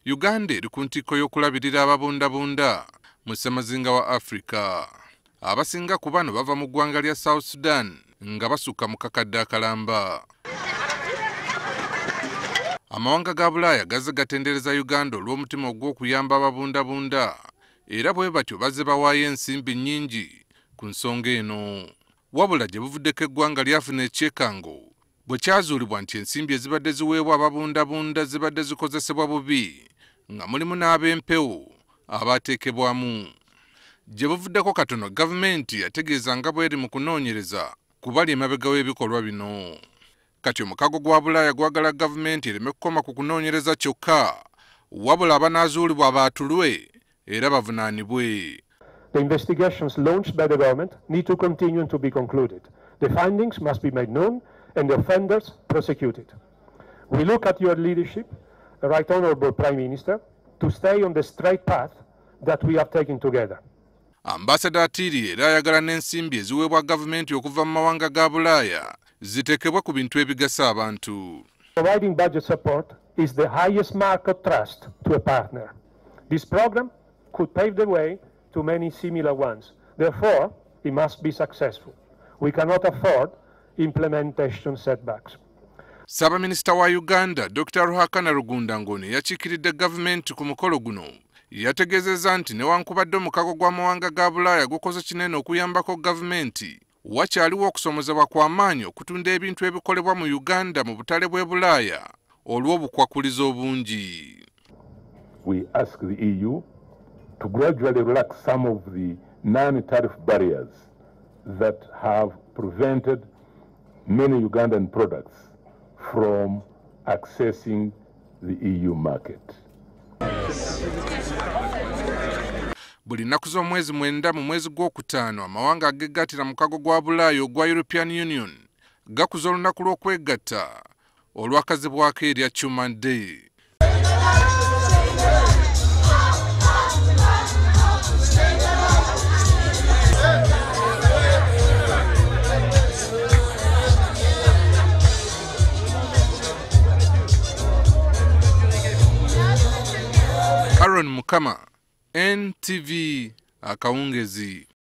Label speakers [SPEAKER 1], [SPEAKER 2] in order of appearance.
[SPEAKER 1] Uganda eri ku ntikko y'okulabirira ababundabunda mu ssemazinga wa Africa. Abasinga ku bano bava mu ggwanga lya South Sudan nga basukka mu kakadde akalamba. Amawanga ga Bulaaya gazze gatendereza Uganda olw'omutima ogw'okuyamba ababundabunda era bwe batyo bazze bawaayo ensimbi nnyingi ku nsonga eno. Wabula gye buvuddeko eggwanga lyafuna ekyekango bwe kyazuulibwa nti ensimbi ezibadde ziweebwa ababundabunda zibadde zikozesebwa bubi nga mulimu n'ab'empewo abaateekebwamu. Gye buvuddeko katono gavumenti yategeeza nga bw'eri mu kunoonyereza ku bali emabega w'ebikolwa bino. Kati omukago gwa Bulaaya gwagala gavumenti ereme kukoma ku kunoonyereza kyokka wabula abanaazuulibwa baatulwe era bavunaanibwe.
[SPEAKER 2] The investigations launched by the government need to continue to be concluded. The findings must be made known and the offenders prosecuted. We look at your leadership, Right Honourable Prime Minister, to stay on the straight path that we have taken together.
[SPEAKER 1] Ambassador Attilio era ayagala n'ensimbi eziweebwa gavumenti okuva mu mawanga ga Bulaaya ziteekebwe ku bintu ebigasa abantu.
[SPEAKER 2] Providing budget support is the highest mark of trust to a partner. This program could pave the way to many similar ones. Therefore, it must be successful. We cannot afford implementation setbacks.
[SPEAKER 1] Ssaabaminisita wa Uganda, Dr. Ruhakana Rugundangone yakiikiridde gavumenti ku mukolo guno. Yategeezezza nti newankubadde omukago gw'amawanga ga Bulaaya gukoze kinene okuyambako gavumenti, wakyaliwo okusomozebwa kw'amaanyi okutunda ebintu ebikolebwa mu Uganda mu butale bw'e Bulaaya olw'obukwakulizo obungi.
[SPEAKER 3] We ask the EU to gradually relax some of the non-tariff barriers that have prevented many Ugandan products from accessing the EU market.
[SPEAKER 1] Buli nnaku z'omwezi 9 mu mwezi gw'okutaano amawanga agegattira mu mukago gwa Bulaaya ogwa European Union gakuza olunaku lw'okwegatta olwakazibwako erya Human Day. Aaron Mukama, NTV Akawungezi.